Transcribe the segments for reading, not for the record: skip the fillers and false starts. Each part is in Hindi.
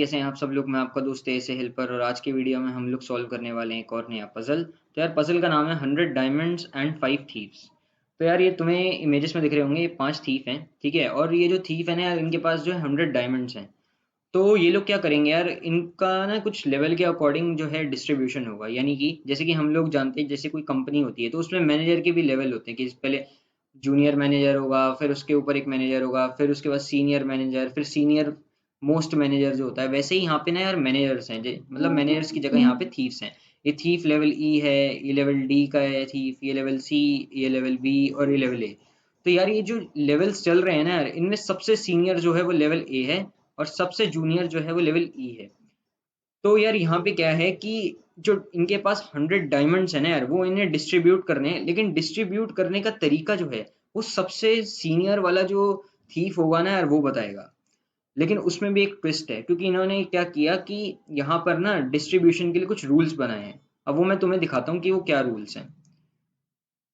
कैसे हैं आप सब लोग। मैं आपका दोस्त ऐसे हेल्पर और आज की वीडियो में हम लोग सॉल्व करने वाले हैं एक और नया पजल। तो यार पजल का नाम है 100 डायमंड्स एंड 5 थीव्स। तो यार ये तुम्हें इमेजेस में दिख रहे होंगे, ये 5 थीफ हैं, ठीक है। और ये जो थीफ है ना यार, इनके पास जो है 100 डायमंड्स हैं। तो ये लोग क्या करेंगे यार, इनका ना कुछ लेवल के अकॉर्डिंग जो है डिस्ट्रीब्यूशन होगा। यानी कि जैसे कि हम लोग जानते हैं, जैसे कोई कंपनी होती है तो उसमें मैनेजर के भी लेवल होते हैं कि पहले जूनियर मैनेजर होगा, फिर उसके ऊपर एक मैनेजर होगा, फिर उसके बाद सीनियर मैनेजर, फिर सीनियर मोस्ट मैनेजर जो होता है। वैसे ही यहाँ पे ना यार मैनेजर्स हैं, मतलब मैनेजर्स की जगह यहाँ पे थीव्स हैं। ये थीफ लेवल ई है, ये लेवल डी का है थीफ, ये लेवल सी, ये लेवल बी और ये लेवल ए। तो यार ये जो लेवल्स चल रहे हैं ना यार, इनमें सबसे सीनियर जो है वो लेवल ए है और सबसे जूनियर जो है वो लेवल ई है। तो यार यहाँ पे क्या है कि जो इनके पास 100 डायमंड्स है ना यार, वो इन्हें डिस्ट्रीब्यूट करने हैं। लेकिन डिस्ट्रीब्यूट करने का तरीका जो है वो सबसे सीनियर वाला जो थीफ होगा ना यार वो बताएगा। लेकिन उसमें भी एक ट्विस्ट है, क्योंकि इन्होंने क्या किया कि यहाँ पर ना डिस्ट्रीब्यूशन के लिए कुछ रूल्स बनाए हैं। अब वो मैं तुम्हें दिखाता हूँ कि वो क्या रूल्स हैं।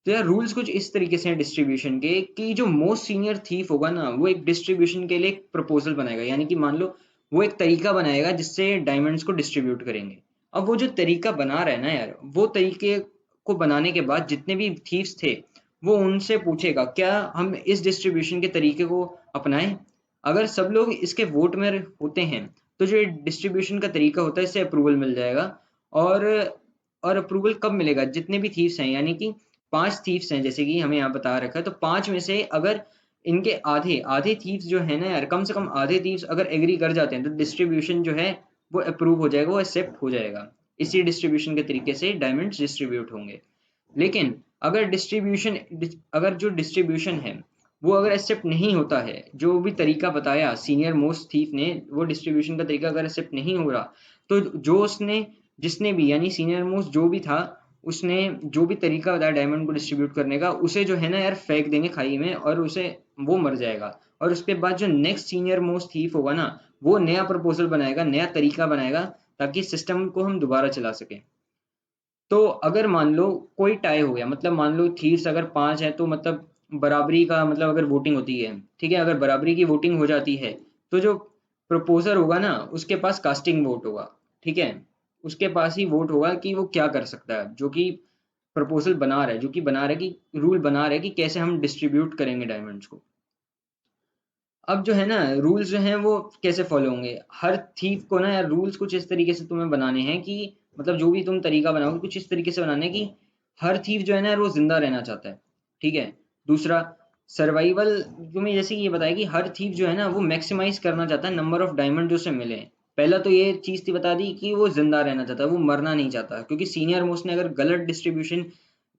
तो यार रूल्स कुछ इस तरीके से हैं डिस्ट्रीब्यूशन के, कि जो मोस्ट सीनियर थीफ होगा ना वो एक डिस्ट्रीब्यूशन के लिए एक प्रपोजल बनाएगा। यानी कि मान लो वो एक तरीका बनाएगा जिससे डायमंड्स को डिस्ट्रीब्यूट करेंगे। अब वो जो तरीका बना रहा है ना यार, वो तरीके को बनाने के बाद जितने भी थीव्स थे वो उनसे पूछेगा क्या हम इस डिस्ट्रीब्यूशन के तरीके को अपनाएं। अगर सब लोग इसके वोट में होते हैं तो जो डिस्ट्रीब्यूशन का तरीका होता है इससे अप्रूवल मिल जाएगा। और अप्रूवल कब मिलेगा, जितने भी थीव्स हैं, यानी कि 5 थीव्स हैं जैसे कि हमें यहाँ बता रखा है, तो 5 में से अगर इनके आधे आधे थीव्स जो है ना यार, कम से कम आधे थीव्स अगर एग्री कर जाते हैं तो डिस्ट्रीब्यूशन जो है वो अप्रूव हो जाएगा, वो एक्सेप्ट हो जाएगा। इसी डिस्ट्रीब्यूशन के तरीके से डायमंड्स डिस्ट्रीब्यूट होंगे। लेकिन अगर जो डिस्ट्रीब्यूशन है वो अगर एक्सेप्ट नहीं होता है, जो भी तरीका बताया सीनियर मोस्ट थीफ ने, वो डिस्ट्रीब्यूशन का तरीका अगर एक्सेप्ट नहीं हो रहा, तो जो उसने जिसने भी यानी सीनियर मोस्ट जो भी था, उसने जो भी तरीका बताया डायमंड को डिस्ट्रीब्यूट करने का, उसे जो है ना यार फेंक देंगे खाई में और उसे वो मर जाएगा। और उसके बाद जो नेक्स्ट सीनियर मोस्ट थीफ होगा ना, वो नया प्रपोजल बनाएगा, नया तरीका बनाएगा, ताकि सिस्टम को हम दोबारा चला सकें। तो अगर मान लो कोई टाई हो गया, मतलब मान लो थीव्स अगर 5 है तो मतलब बराबरी का मतलब अगर वोटिंग होती है, ठीक है, अगर बराबरी की वोटिंग हो जाती है तो जो प्रपोजर होगा ना उसके पास कास्टिंग वोट होगा, ठीक है। उसके पास ही वोट होगा कि वो क्या कर सकता है, जो कि प्रपोजल बना रहा है, जो कि बना रहा है कि रूल बना रहा है कि कैसे हम डिस्ट्रीब्यूट करेंगे डायमंड्स को। अब जो है ना रूल्स जो हैं वो कैसे फॉलो होंगे, हर थीफ को ना यार रूल्स कुछ इस तरीके से तुम्हें बनाने हैं कि मतलब जो भी तुम तरीका बनाओगे कुछ इस तरीके से बनाना है कि हर थीफ जो है ना यार वो जिंदा रहना चाहता है, ठीक है। दूसरा, सर्वाइवल, तुम्हें जैसे कि ये बताया कि हर थीफ जो है ना वो मैक्सिमाइज करना चाहता है नंबर ऑफ डायमंड जो उसे मिले। पहला तो ये चीज थी बता दी कि वो जिंदा रहना चाहता है, वो मरना नहीं चाहता, क्योंकि सीनियर मोस्ट ने अगर गलत डिस्ट्रीब्यूशन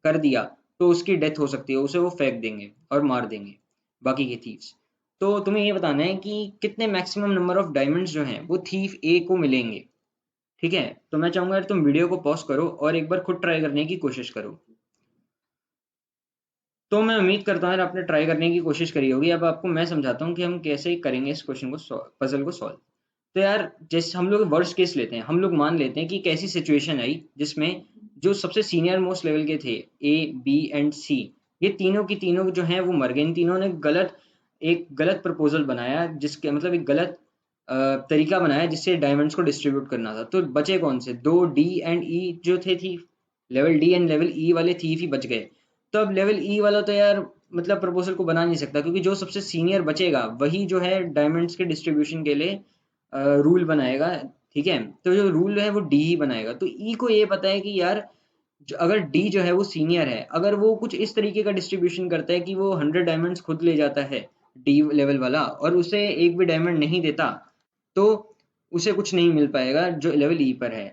कर दिया तो उसकी डेथ हो सकती है, उसे वो फेंक देंगे और मार देंगे बाकी के थीव्स। तो तुम्हें ये बताना है कि कितने मैक्सिमम नंबर ऑफ डायमंड्स जो हैं वो थीफ ए को मिलेंगे, ठीक है। तो मैं चाहूंगा यार तुम वीडियो को पॉज करो और एक बार खुद ट्राई करने की कोशिश करो। तो मैं उम्मीद करता हूँ यार आपने ट्राई करने की कोशिश करी होगी। अब आपको मैं समझाता हूँ कि हम कैसे करेंगे इस क्वेश्चन को, पजल को सॉल्व। तो यार जैसे हम लोग वर्स्ट केस लेते हैं, हम लोग मान लेते हैं कि एक ऐसी सिचुएशन आई जिसमें जो सबसे सीनियर मोस्ट लेवल के थे, ए बी एंड सी, ये तीनों की तीनों जो हैं वो मर गए। इन तीनों ने एक गलत प्रपोजल बनाया, जिसके मतलब एक गलत तरीका बनाया जिससे डायमंड्स को डिस्ट्रीब्यूट करना था। तो बचे कौन से दो, डी एंड ई जो थे थी, लेवल डी एंड लेवल ई वाले थीफ ही बच गए। तो अब लेवल ई वाला तो यार मतलब प्रपोजल को बना नहीं सकता, क्योंकि जो सबसे सीनियर बचेगा वही जो है डायमंड्स के डिस्ट्रीब्यूशन के लिए रूल बनाएगा, ठीक है। तो जो रूल है वो डी ही बनाएगा। तो ई को ये पता है कि यार अगर डी जो है वो सीनियर है, अगर वो कुछ इस तरीके का डिस्ट्रीब्यूशन करता है कि वो 100 डायमंड्स खुद ले जाता है, डी लेवल वाला, और उसे एक भी डायमंड नहीं देता, तो उसे कुछ नहीं मिल पाएगा जो लेवल ई पर है,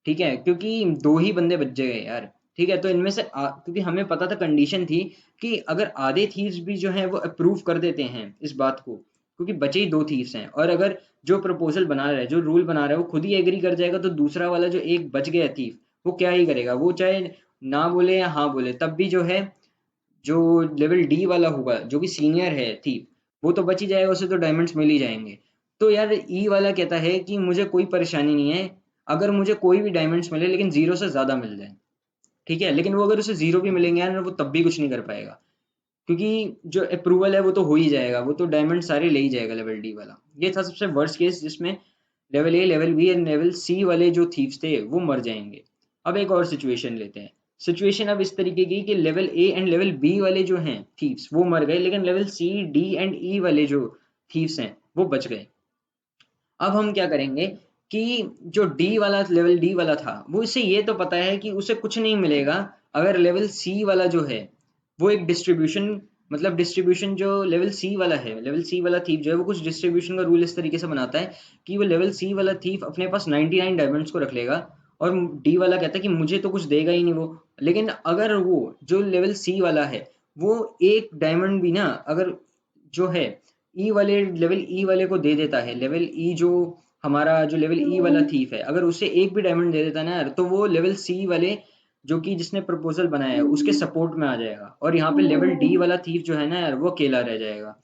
ठीक है। क्योंकि दो ही बंदे बच गए यार, ठीक है। तो इनमें से क्योंकि हमें पता था, कंडीशन थी कि अगर आधे थीव्स भी जो है वो अप्रूव कर देते हैं इस बात को, क्योंकि बचे ही दो थीव्स हैं, और अगर जो प्रपोजल बना रहा है, जो रूल बना रहा है, वो खुद ही एग्री कर जाएगा, तो दूसरा वाला जो एक बच गया थीव वो क्या ही करेगा, वो चाहे ना बोले या हाँ बोले तब भी जो है, जो लेवल डी वाला होगा जो कि सीनियर है थीव, वो तो बच ही जाएगा, उसे तो डायमंड्स मिल ही जाएंगे। तो यार ई वाला कहता है कि मुझे कोई परेशानी नहीं है अगर मुझे कोई भी डायमंड्स मिले, लेकिन जीरो से ज्यादा मिल जाए, ठीक है। लेकिन वो अगर उसे जीरो भी मिलेंगे यार, वो तब भी कुछ नहीं कर पाएगा, क्योंकि जो अप्रूवल है वो तो हो ही जाएगा, वो तो डायमंड सारे ले ही जाएगा लेवल डी वाला। ये था सबसे वर्स्ट केस जिसमें level A, level B and level C वाले जो थीव्स थे वो मर जाएंगे। अब एक और सिचुएशन लेते हैं। सिचुएशन अब इस तरीके की कि level A and level B वाले जो हैं थीव्स वो मर गए, लेकिन level C D and E वाले जो थीव्स हैं वो बच गए। अब हम क्या करेंगे कि जो डी वाला, लेवल डी वाला था, वो इसे ये तो पता है कि उसे कुछ नहीं मिलेगा अगर लेवल सी वाला जो है वो एक डिस्ट्रीब्यूशन, मतलब डिस्ट्रीब्यूशन जो लेवल सी वाला है, लेवल सी वाला थीफ जो है वो कुछ डिस्ट्रीब्यूशन का रूल इस तरीके से बनाता है कि वो लेवल सी वाला थीफ अपने पास 99 डायमंड्स को रख लेगा, और डी वाला कहता है कि मुझे तो कुछ देगा ही नहीं वो। लेकिन अगर वो जो लेवल सी वाला है वो एक डायमंड भी ना अगर जो है ई वाले, लेवल ई वाले को दे देता है, लेवल ई जो हमारा जो लेवल ई वाला थीफ है अगर उसे एक भी डायमंड दे देता है ना यार, तो वो लेवल सी वाले जो कि जिसने प्रपोजल बनाया है उसके सपोर्ट में आ जाएगा, और यहाँ पे लेवल डी वाला थीफ जो है ना यार वो अकेला रह जाएगा।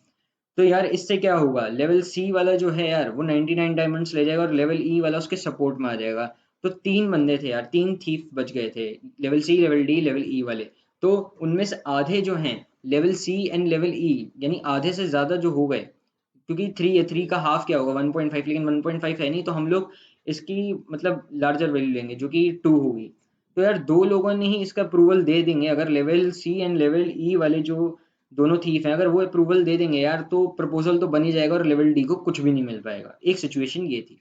तो यार इससे क्या होगा, लेवल सी वाला जो है यार वो 99 डायमंड्स ले जाएगा और लेवल ई वाला उसके सपोर्ट में आ जाएगा। तो तीन बंदे थे यार, तीन थीफ बच गए थे, level C, level D, level ई वाले। तो उनमें से आधे जो हैं लेवल सी एंड लेवल ई, यानी आधे से ज्यादा जो हो गए, क्योंकि थ्री है, थ्री का हाफ क्या होगा 1.5, लेकिन 1.5 है नहीं, तो हम लोग इसकी मतलब लार्जर वैल्यू लेंगे जो कि 2 होगी। तो यार दो लोगों ने ही इसका अप्रूवल दे देंगे, अगर लेवल सी एंड लेवल ई वाले जो दोनों थीफ हैं अगर वो अप्रूवल दे देंगे यार, तो प्रपोजल तो बन ही जाएगा और लेवल डी को कुछ भी नहीं मिल पाएगा। एक सिचुएशन ये थी।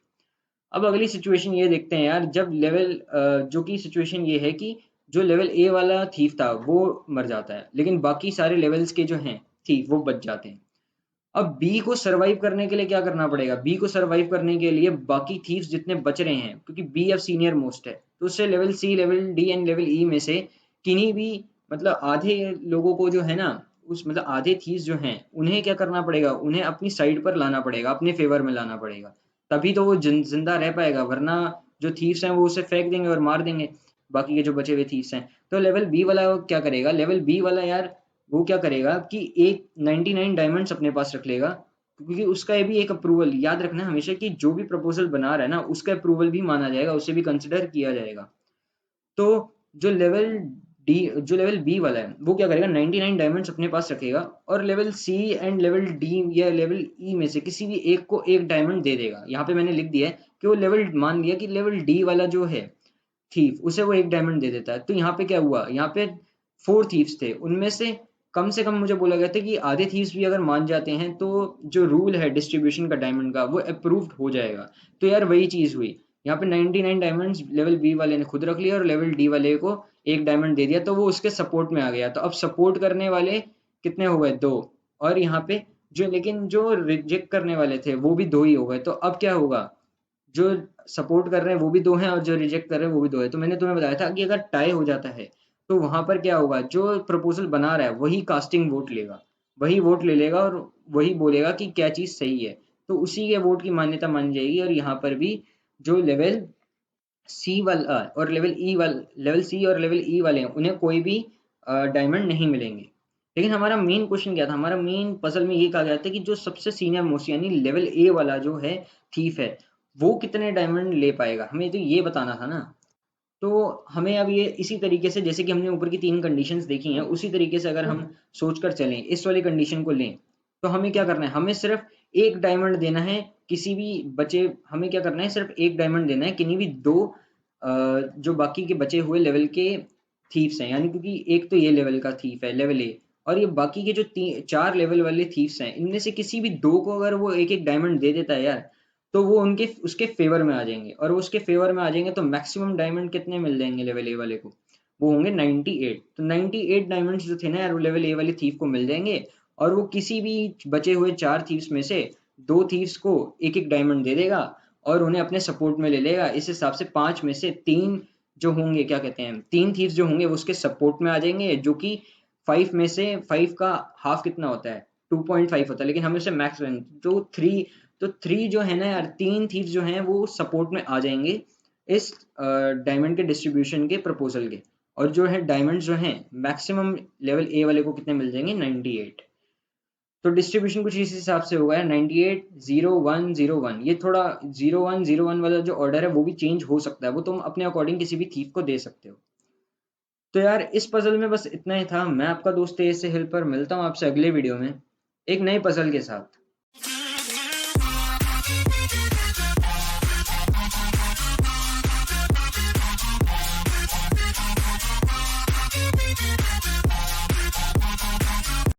अब अगली सिचुएशन ये देखते हैं यार, जब लेवल जो कि सिचुएशन ये है कि जो लेवल ए वाला थीफ था वो मर जाता है, लेकिन बाकी सारे लेवल्स के जो हैं थीफ वो बच जाते हैं। अब बी को सरवाइव करने के लिए क्या करना पड़ेगा, बी को सरवाइव करने के लिए बाकी थीव्स जितने बच रहे हैं, क्योंकि बी अब सीनियर मोस्ट है, तो उससे level C, level D and level E में से किन्हीं भी मतलब आधे लोगों को जो है ना, उस मतलब आधे थीव्स जो हैं उन्हें क्या करना पड़ेगा, उन्हें अपनी साइड पर लाना पड़ेगा, अपने फेवर में लाना पड़ेगा, तभी तो वो जिंदा रह पाएगा, वरना जो थीव्स हैं वो उसे फेंक देंगे और मार देंगे बाकी के जो बचे हुए थीव्स हैं। तो लेवल बी वाला वो क्या करेगा, लेवल बी वाला यार वो क्या करेगा कि एक 99 डायमंड्स अपने पास रख लेगा, क्योंकि उसका ये भी एक अप्रूवल याद रखना है हमेशा कि जो भी प्रपोजल बना रहा है ना उसका अप्रूवल भी माना जाएगा, उसे भी कंसिडर किया जाएगा। तो जो लेवल डी, जो लेवल बी वाला है वो क्या करेगा, 99 डायमंड्स अपने पास रखेगा और level C and level D या लेवल ई में से किसी भी एक को एक डायमंड दे देगा। यहाँ पे मैंने लिख दिया है कि वो लेवल, मान लिया कि लेवल डी वाला जो है थीफ उसे वो एक डायमंड दे देता है। तो यहाँ पे क्या हुआ, यहाँ पे 4 थीव्स थे, उनमें से कम मुझे बोला गया था कि आधे थीव्स भी अगर मान जाते हैं तो जो रूल है डिस्ट्रीब्यूशन का डायमंड का वो अप्रूव्ड हो जाएगा। तो यार वही चीज हुई, यहाँ पे 99 डायमंड्स लेवल बी वाले ने खुद रख लिया और लेवल डी वाले को एक डायमंड दे दिया, तो वो उसके सपोर्ट में आ गया। तो अब सपोर्ट करने वाले कितने हो गए, 2। और यहाँ पे जो, लेकिन जो रिजेक्ट करने वाले थे वो भी 2 ही हो गए। तो अब क्या होगा, जो सपोर्ट कर रहे हैं वो भी 2 हैं और जो रिजेक्ट कर रहे हैं वो भी 2 है। तो मैंने तुम्हें बताया था कि अगर टाई हो जाता है तो वहां पर क्या होगा, जो प्रपोजल बना रहा है वही कास्टिंग वोट लेगा, वही वोट ले लेगा और वही बोलेगा कि क्या चीज सही है, तो उसी के वोट की मान्यता मानी जाएगी। और यहाँ पर भी जो लेवल सी वाला और लेवल ई वाला, लेवल सी और लेवल ई वाले हैं उन्हें कोई भी डायमंड नहीं मिलेंगे। लेकिन हमारा मेन क्वेश्चन क्या था, हमारा मेन पजल में ये कहा गया था कि जो सबसे सीनियर मोस्ट यानी लेवल ए वाला जो है थीफ है वो कितने डायमंड ले पाएगा, हमें तो ये बताना था ना। तो हमें अब ये इसी तरीके से, जैसे कि हमने ऊपर की 3 कंडीशंस देखी हैं उसी तरीके से अगर हम सोच कर चलें, इस वाली कंडीशन को लें, तो हमें क्या करना है, हमें सिर्फ एक डायमंड देना है किसी भी बचे, हमें क्या करना है सिर्फ एक डायमंड देना है किन्हीं भी 2 जो बाकी के बचे हुए लेवल के थीव्स हैं, यानी क्योंकि एक तो ये लेवल का थीफ है लेवल ए, और ये बाकी के जो 4 लेवल वाले थीव्स हैं इनमें से किसी भी 2 को अगर वो एक एक डायमंड दे देता है यार, तो वो उनके उसके फेवर में आ जाएंगे, और वो उसके फेवर में आ जाएंगे तो मैक्सिमम डायमंड कितने मिल जाएंगे लेवल ए वाले को, वो होंगे 98। तो 98 डायमंड्स जो थे ना यार वो लेवल ए वाले थीफ को मिल जाएंगे, और वो किसी भी बचे हुए 4 थीव्स में से 2 थीव्स को एक एक डायमंड दे देगा और उन्हें अपने सपोर्ट में ले लेगा। इस हिसाब से 5 में से 3 जो होंगे, क्या कहते हैं, 3 थीव्स जो होंगे वो उसके सपोर्ट में आ जाएंगे, जो कि 5 में से 5 का हाफ कितना होता है, 2.5 होता है, लेकिन हमें उसे मैक्स, तो 3, तो 3 जो है ना यार, 3 थीव्स जो हैं वो सपोर्ट में आ जाएंगे इस डायमंड के डिस्ट्रीब्यूशन के प्रपोजल के। और जो है डायमंड जो हैं मैक्सिमम लेवल ए वाले को कितने मिल जाएंगे, 98। तो डिस्ट्रीब्यूशन कुछ इस हिसाब से होगा 98 0 1 0 1। ये थोड़ा 0 1 0 1 वाला जो ऑर्डर है वो भी चेंज हो सकता है, वो तुम अपने अकॉर्डिंग किसी भी थीफ को दे सकते हो। तो यार इस पजल में बस इतना ही था। मैं आपका दोस्त ए से हेल्पर, मिलता हूँ आपसे अगले वीडियो में एक नए पजल के साथ।